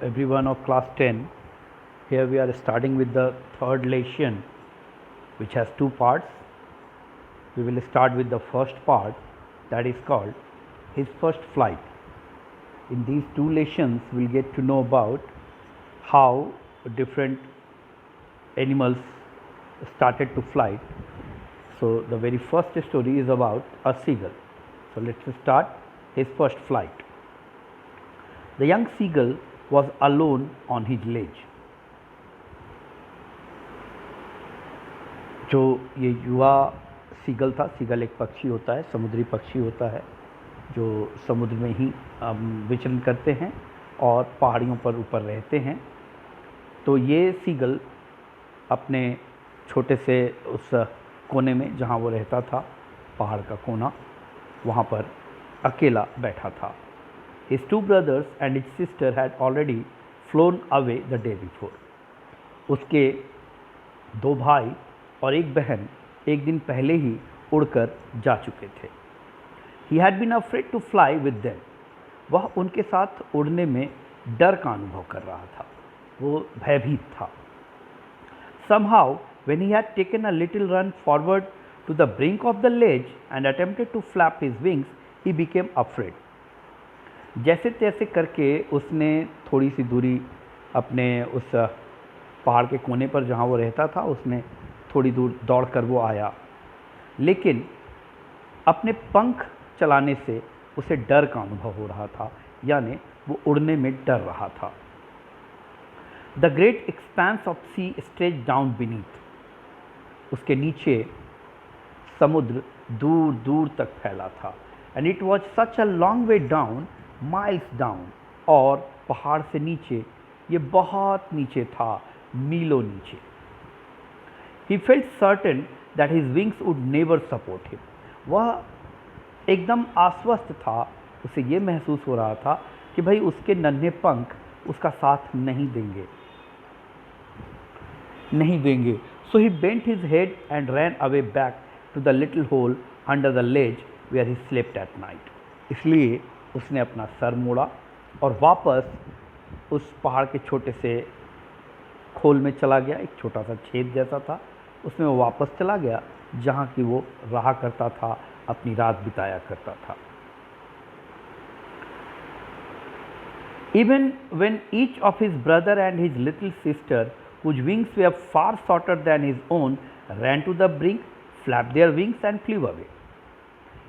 everyone of class 10. Here we are starting with the third lesson, which has two parts. We will start with the first part, that is called his first flight. In these two lessons we'll get to know about how different animals started to fly. So the very first story is about a seagull. So let's start his first flight. The young seagull was alone on his ledge. जो ये युवा seagull था, seagull एक पक्षी होता है, समुद्री पक्षी होता है जो समुद्र में ही विचरण करते हैं और पहाड़ियों पर ऊपर रहते हैं। तो ये सीगल अपने छोटे से उस कोने में जहाँ वो रहता था, पहाड़ का कोना, वहाँ पर अकेला बैठा था। His two brothers and his sister had already flown away the day before. उसके दो भाई और एक बहन एक दिन पहले ही उड़कर जा चुके थे। He had been afraid to fly with them. वह उनके साथ उड़ने में डर का अनुभव कर रहा था, वो भयभीत था। Somehow, when he had taken a little run forward to the brink of the ledge and attempted to flap his wings, he became afraid. जैसे तैसे करके उसने थोड़ी सी दूरी अपने उस पहाड़ के कोने पर जहाँ वो रहता था, उसने थोड़ी दूर दौड़कर वो आया, लेकिन अपने पंख चलाने से उसे डर का अनुभव हो रहा था, यानी वो उड़ने में डर रहा था। The great expense of sea stretch down beneath. उसके नीचे समुद्र दूर दूर तक फैला था। And it was such a long way down, miles down. और पहाड़ से नीचे ये बहुत नीचे था, मीलों नीचे। He felt certain that his wings would never support him. वह एकदम आश्वस्त था, उसे ये महसूस हो रहा था कि भाई उसके नन्हे पंख उसका साथ नहीं देंगे। So he bent his head and ran away back to the little hole under the ledge where he slept at night. इसलिए उसने अपना सर मोड़ा और वापस उस पहाड़ के छोटे से खोल में चला गया। एक छोटा सा छेद जैसा था, उसमें वो वापस चला गया जहाँ की वो रहा करता था, अपनी रात बिताया करता था। Even when each of his brother and his little sister, whose wings were far shorter than his own, ran to the brink, flapped their wings and flew away,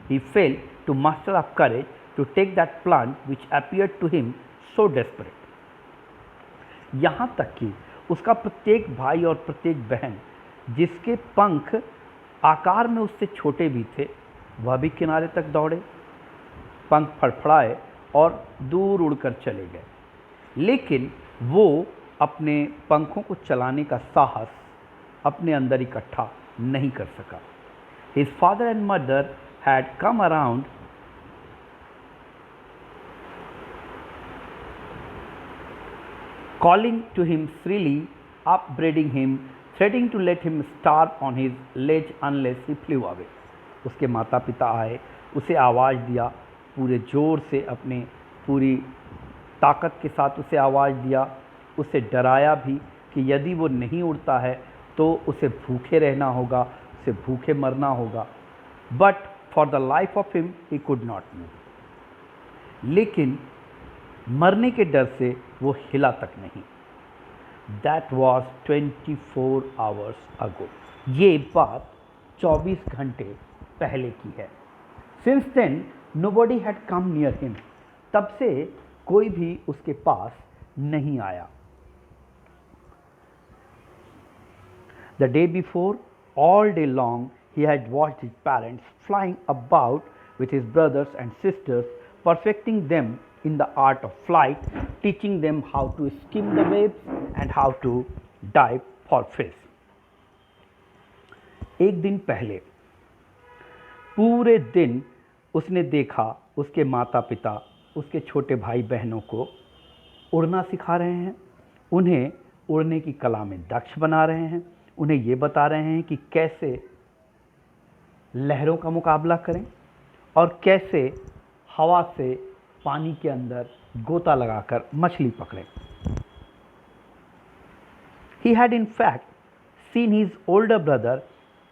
he failed to muster up courage to take that plunge which appeared to him so desperate. यहाँ तक कि उसका प्रत्येक भाई और प्रत्येक बहन, जिसके पंख आकार में उससे छोटे भी थे, वह भी किनारे तक दौड़े, पंख फड़फड़ाए और दूर उड़कर चले गए, लेकिन वो अपने पंखों को चलाने का साहस अपने अंदर इकट्ठा नहीं कर सका। His father and mother had come around calling to him shrilly, upbraiding him, threatening to let him starve on his ledge unless he flew away. उसके माता पिता आए, उसे आवाज़ दिया, पूरे ज़ोर से अपने पूरी ताकत के साथ उसे आवाज़ दिया, उसे डराया भी कि यदि वो नहीं उड़ता है तो उसे भूखे रहना होगा, उसे भूखे मरना होगा। But for the life of him he could not move. लेकिन मरने के डर से वो हिला तक नहीं। That was 24 hours ago. ये बात 24 घंटे पहले की है। Since then, nobody had come near him. तब से कोई भी उसके पास नहीं आया। The day before, all day long, he had watched his parents flying about with his brothers and sisters, perfecting them in the art of flight, teaching them how to skim the waves and how to dive for fish. एक दिन पहले पूरे दिन उसने देखा उसके माता पिता उसके छोटे भाई बहनों को उड़ना सिखा रहे हैं, उन्हें उड़ने की कला में दक्ष बना रहे हैं, उन्हें ये बता रहे हैं कि कैसे लहरों का मुकाबला करें और कैसे हवा से पानी के अंदर गोता लगाकर मछली पकड़ें। He had in fact seen his older brother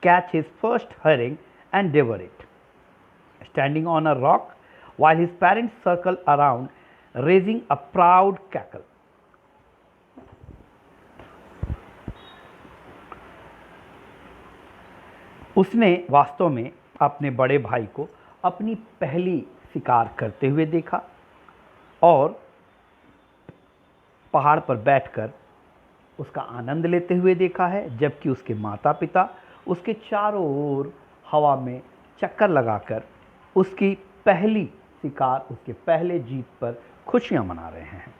catch his first herring and devour it, standing on a rock while his parents circled around, raising a proud cackle. उसने वास्तव में अपने बड़े भाई को अपनी पहली शिकार करते हुए देखा और पहाड़ पर बैठकर उसका आनंद लेते हुए देखा है, जबकि उसके माता पिता उसके चारों ओर हवा में चक्कर लगाकर उसकी पहली शिकार, उसके पहले जीत पर खुशियां मना रहे हैं.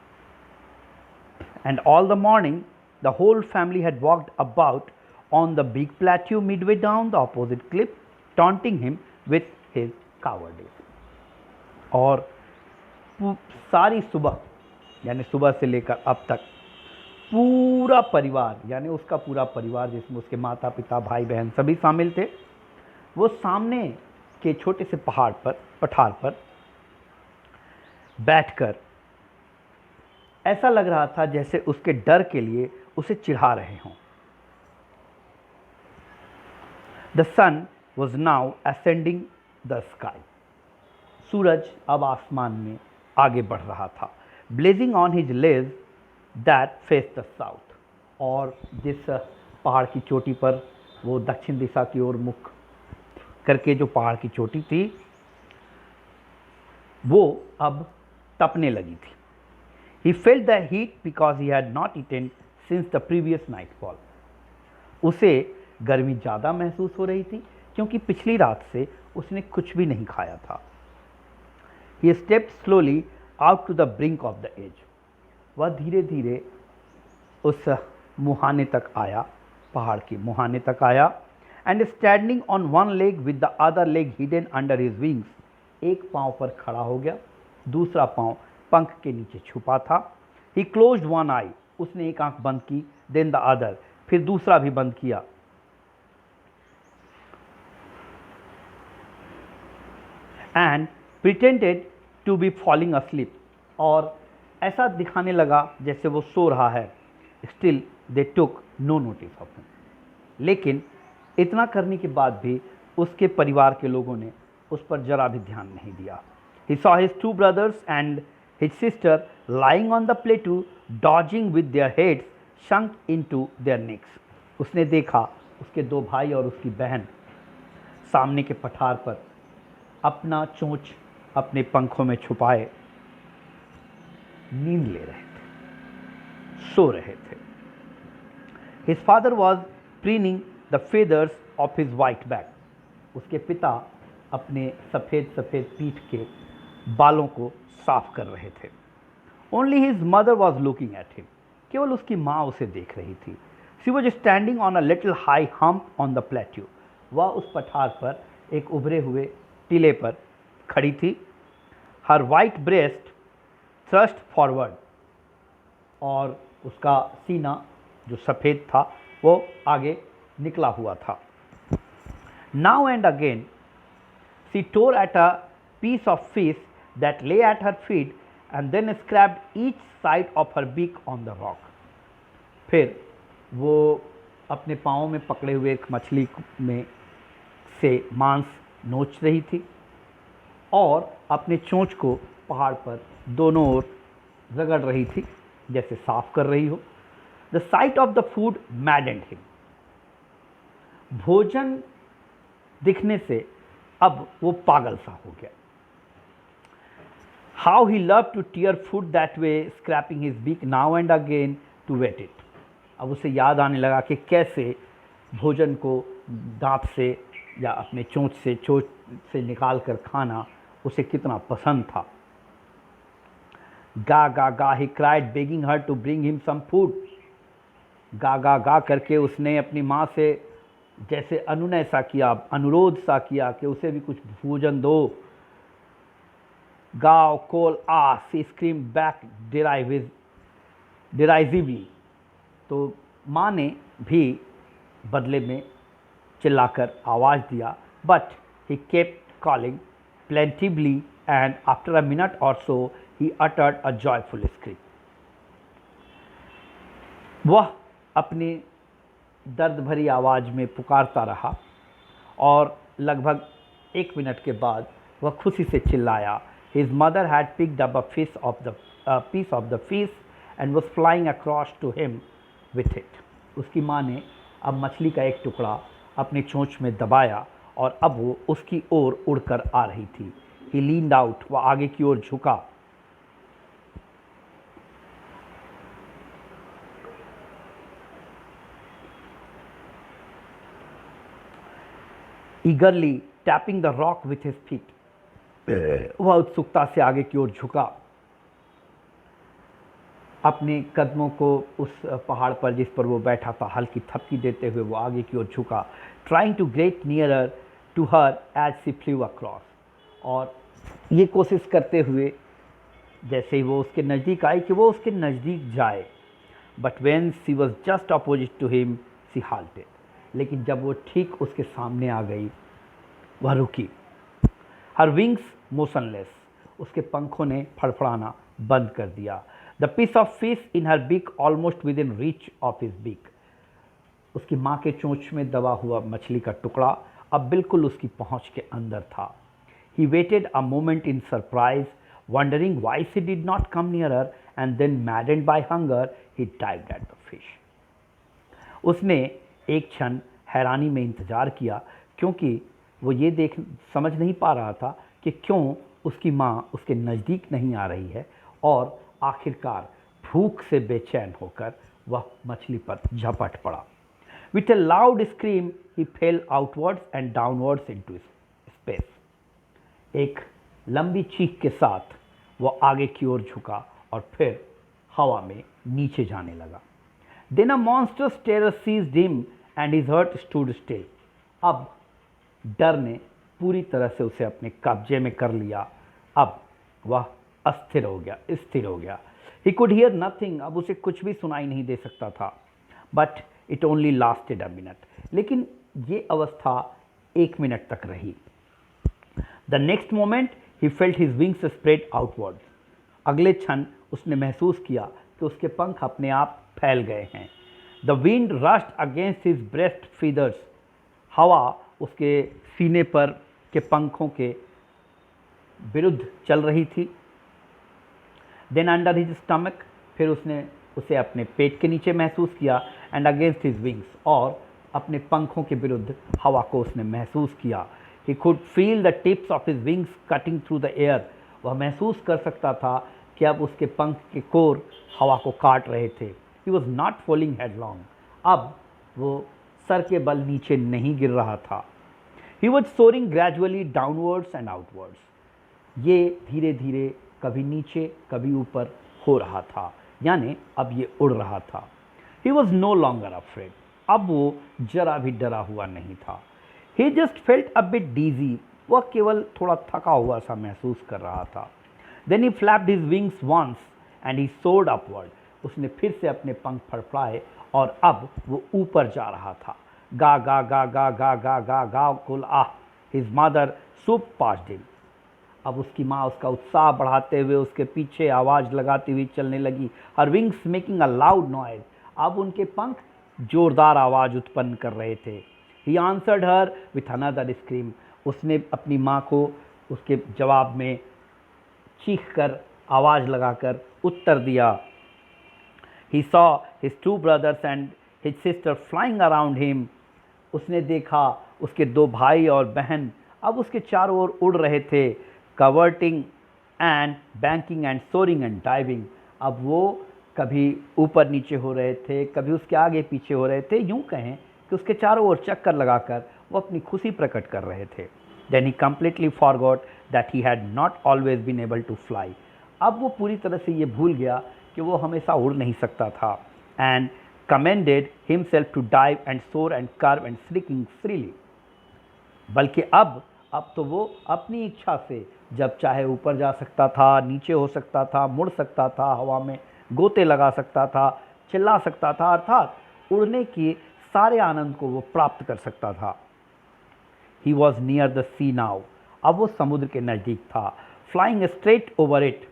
And all the morning, the whole family had walked about on the big plateau midway down the opposite cliff, taunting him with his cowardice. और सारी सुबह, यानी सुबह से लेकर अब तक पूरा परिवार, यानी उसका पूरा परिवार जिसमें उसके माता पिता भाई बहन सभी शामिल थे, वो सामने के छोटे से पठार पर बैठकर ऐसा लग रहा था जैसे उसके डर के लिए उसे चिढ़ा रहे हों. The sun was now ascending the sky. सूरज अब आसमान में आगे बढ़ रहा था. Blazing on his ledge that faced the south. और जिस पहाड़ की चोटी पर वो दक्षिण दिशा की ओर मुख करके जो पहाड़ की चोटी थी, वो अब तपने लगी थी. He felt the heat because he had not eaten since the previous nightfall. उसे गर्मी ज़्यादा महसूस हो रही थी क्योंकि पिछली रात से उसने कुछ भी नहीं खाया था. He stepped slowly out to the brink of the edge. वह धीरे धीरे उस मुहाने तक आया, पहाड़ के मुहाने तक आया. And standing on one leg with the other leg hidden under his wings, एक पाँव पर खड़ा हो गया, दूसरा पाँव पंख के नीचे छुपा था. He closed one eye. उसने एक आंख बंद की. Then the other. फिर दूसरा भी बंद किया. And pretended to be falling asleep. और ऐसा दिखाने लगा जैसे वो सो रहा है. Still they took no notice of him. लेकिन इतना करने के बाद भी उसके परिवार के लोगों ने उस पर जरा भी ध्यान नहीं दिया. He saw his two brothers and his sister lying on the plateau, dodging with their heads sunk into their necks. उसने देखा उसके दो भाई और उसकी बहन सामने के पठार पर अपना चोंच अपने पंखों में छुपाए नींद ले रहे थे, सो रहे थे. His father was preening the feathers of his white back. उसके पिता अपने सफ़ेद सफ़ेद पीठ के बालों को साफ कर रहे थे. Only his mother was looking at him. केवल उसकी माँ उसे देख रही थी. She was standing on a little high hump on the plateau. वह उस पठार पर एक उभरे हुए टीले पर खड़ी थी. Her white breast thrust forward. और उसका सीना जो सफ़ेद था वो आगे निकला हुआ था. Now and again she tore at a piece of fish that lay at her feet and then scraped each side of her beak on the rock. फिर वो अपने पाँव में पकड़े हुए एक मछली में से मांस नोच रही थी और अपने चोंच को पहाड़ पर दोनों ओर रगड़ रही थी जैसे साफ कर रही हो. The sight of the food maddened him. भोजन दिखने से अब वो पागल सा हो गया. How he loved to tear food that way, scraping his beak now and again to wet it. अब उसे याद आने लगा कि कैसे भोजन को दांत से या अपने चोंच से निकाल कर खाना उसे कितना पसंद था. गा गा गा he cried, begging her to bring him some food. गा गा गा करके उसने अपनी माँ से जैसे अनुनय सा किया, अनुरोध सा किया कि उसे भी कुछ भोजन दो. गाओ कोल आ सी स्क्रीम बैक derisively. तो माँ ने भी बदले में चिल्लाकर आवाज़ दिया. But he kept calling plaintively and after a minute or so he uttered a joyful scream. वह अपनी दर्द भरी आवाज़ में पुकारता रहा और लगभग 1 मिनट के बाद वह खुशी से चिल्लाया। His mother had picked up a piece of the fish and was flying across to him with it. उसकी माँ ने अब मछली का एक टुकड़ा अपनी चोंच में दबाया और अब वो उसकी ओर उड़कर आ रही थी। He leaned out, वह आगे की ओर झुका। Eagerly tapping the rock with his feet. वह उत्सुकता से आगे की ओर झुका, अपने कदमों को उस पहाड़ पर जिस पर वो बैठा था हल्की थपकी देते हुए वो आगे की ओर झुका। Trying to get nearer to her as she flew across. और ये कोशिश करते हुए जैसे ही वो उसके नज़दीक आई कि वो उसके नज़दीक जाए। But when she was just opposite to him, she halted. लेकिन जब वो ठीक उसके सामने आ गई वह रुकी। Her wings motionless. उसके पंखों ने फड़फड़ाना बंद कर दिया। The piece of fish in her beak almost within reach of his beak. उसकी माँ के चोंच में दबा हुआ मछली का टुकड़ा अब बिल्कुल उसकी पहुँच के अंदर था। He waited a moment in surprise, wondering why she did not come nearer, and then maddened by hunger, he dived at the fish. उसने एक क्षण हैरानी में इंतज़ार किया क्योंकि वो ये समझ नहीं पा रहा था कि क्यों उसकी माँ उसके नज़दीक नहीं आ रही है, और आखिरकार भूख से बेचैन होकर वह मछली पर झपट पड़ा। With a loud scream, he fell outwards and downwards into space. एक लंबी चीख के साथ वह आगे की ओर झुका और फिर हवा में नीचे जाने लगा। Then a monstrous terror seized him and his heart stood still. अब डर ने पूरी तरह से उसे अपने कब्जे में कर लिया। अब वह स्थिर हो गया। He could hear nothing. अब उसे कुछ भी सुनाई नहीं दे सकता था। But it only lasted a minute. लेकिन ये अवस्था 1 मिनट तक रही। The next moment he felt his wings spread outwards. अगले क्षण उसने महसूस किया कि उसके पंख अपने आप फैल गए हैं। The wind rushed against his breast feathers. हवा उसके सीने पर के पंखों के विरुद्ध चल रही थी। Then under his stomach, फिर उसने उसे अपने पेट के नीचे महसूस किया। And against his wings, और अपने पंखों के विरुद्ध हवा को उसने महसूस किया। He could feel the tips of his wings cutting through the air. वह महसूस कर सकता था कि अब उसके पंख के कोर हवा को काट रहे थे। He was not falling headlong. अब वो सर के बल नीचे नहीं गिर रहा था। He was soaring gradually downwards and outwards. ये धीरे धीरे कभी नीचे कभी ऊपर हो रहा था, यानी अब ये उड़ रहा था। He was no longer afraid. अब वो जरा भी डरा हुआ नहीं था। He just felt a bit dizzy. वह केवल थोड़ा थका हुआ सा महसूस कर रहा था। Then he flapped his wings once and he soared upward. उसने फिर से अपने पंख फड़फड़ाए और अब वो ऊपर जा रहा था। गा गा गा गा गा गा गा गा कुल आह। His mother swooped past him. अब उसकी माँ उसका उत्साह बढ़ाते हुए उसके पीछे आवाज़ लगाती हुई चलने लगी। Her wings making a loud noise. अब उनके पंख जोरदार आवाज़ उत्पन्न कर रहे थे। He answered her with another scream. उसने अपनी माँ को उसके जवाब में चीख कर आवाज़ लगाकर उत्तर दिया। He saw his 2 brothers and his sister flying around him. उसने देखा उसके 2 भाई और बहन अब उसके चारों ओर उड़ रहे थे। Cavorting and banking and soaring and diving. अब वो कभी ऊपर नीचे हो रहे थे, कभी उसके आगे पीछे हो रहे थे। यूं कहें कि उसके चारों ओर चक्कर लगाकर वो अपनी खुशी प्रकट कर रहे थे। Then he completely forgot that he had not always been able to fly. अब वो पूरी तरह से ये भूल गया कि वो हमेशा उड़ नहीं सकता था। And commended himself to dive and soar and curve and shrieking freely. बल्कि अब तो वो अपनी इच्छा से जब चाहे ऊपर जा सकता था, नीचे हो सकता था, मुड़ सकता था, हवा में गोते लगा सकता था, चिल्ला सकता था, अर्थात उड़ने के सारे आनंद को वो प्राप्त कर सकता था। He was near the sea now. अब वो समुद्र के नज़दीक था। Flying straight over it.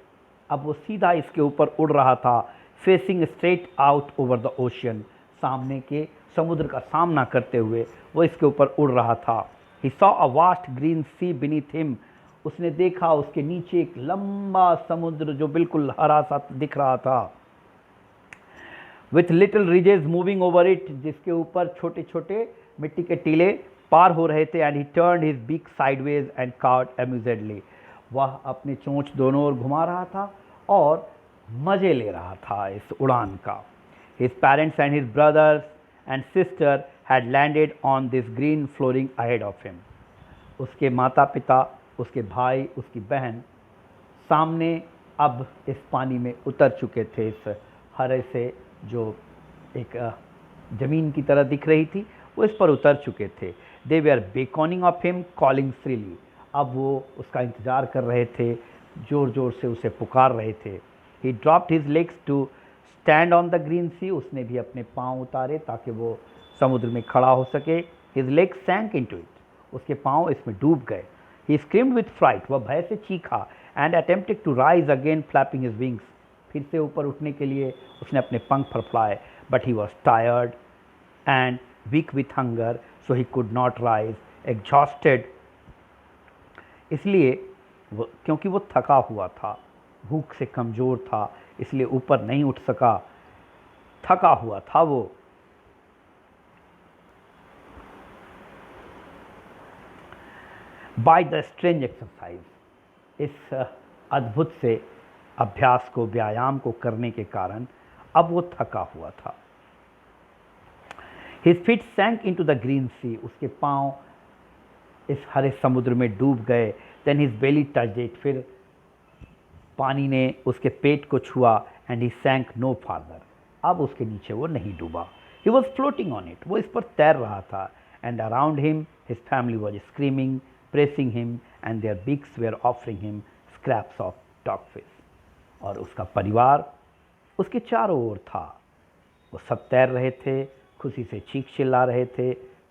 अब वो सीधा इसके ऊपर उड़ रहा था। Facing straight out over the ocean. सामने के समुद्र का सामना करते हुए वो इसके ऊपर उड़ रहा था। He saw a vast green sea beneath him, उसने देखा उसके नीचे एक लंबा समुद्र जो बिल्कुल हरा सा दिख रहा था। With little ridges moving over it, जिसके ऊपर छोटे छोटे मिट्टी के टीले पार हो रहे थे। And he turned his beak sideways and cawed amusedly, वह अपने चोंच दोनों ओर घुमा रहा था और मज़े ले रहा था इस उड़ान का। His parents and his brothers and sister had landed on this green flooring ahead of him, उसके माता पिता, उसके भाई, उसकी बहन सामने अब इस पानी में उतर चुके थे। इस हरे से जो एक ज़मीन की तरह दिख रही थी वो इस पर उतर चुके थे। They were beckoning of him calling freely, अब वो उसका इंतज़ार कर रहे थे, ज़ोर ज़ोर से उसे पुकार रहे थे। He dropped his legs to stand on the green sea, उसने भी अपने पाँव उतारे ताकि वो समुद्र में खड़ा हो सके। हिज लेग्स सैंक इनटू इट, उसके पाँव इसमें डूब गए। ही स्क्रीम्ड विथ फ्राइट, वह भय से चीखा। And attempted to rise again flapping his wings, फिर से ऊपर उठने के लिए उसने अपने पंख फड़फड़ाए। But he was tired and weak with hunger, so he could not rise, exhausted, इसलिए क्योंकि वो थका हुआ था, भूख से कमज़ोर था, इसलिए ऊपर नहीं उठ सका, थका हुआ था वो। बाय द स्ट्रेंज एक्सरसाइज, इस अद्भुत से अभ्यास को, व्यायाम को करने के कारण अब वो थका हुआ था। His feet sank into the green sea, उसके पांव इस हरे समुद्र में डूब गए। Then his belly touched it, फिर पानी ने उसके पेट को छुआ। And he sank no farther, अब उसके नीचे वो नहीं डूबा। He was floating on it, वो इस पर तैर रहा था। And around him his family was screaming, praising him, and their beaks were offering him scraps of dogfish, और उसका परिवार उसके चारों ओर था। वो सब तैर रहे थे, खुशी से चीख चिल्ला रहे थे,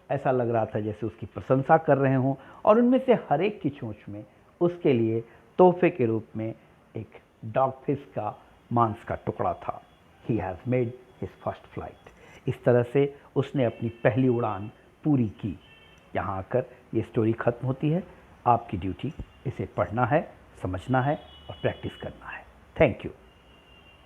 ऐसा लग रहा था जैसे उसकी प्रशंसा कर रहे हों। और उनमें से हर एक की चोंच में उसके लिए तोहफे के रूप में एक डॉगफिश का मांस का टुकड़ा था। He has made his first flight, इस तरह से उसने अपनी पहली उड़ान पूरी की। यहाँ आकर ये स्टोरी ख़त्म होती है। आपकी ड्यूटी इसे पढ़ना है, समझना है और प्रैक्टिस करना है। Thank you.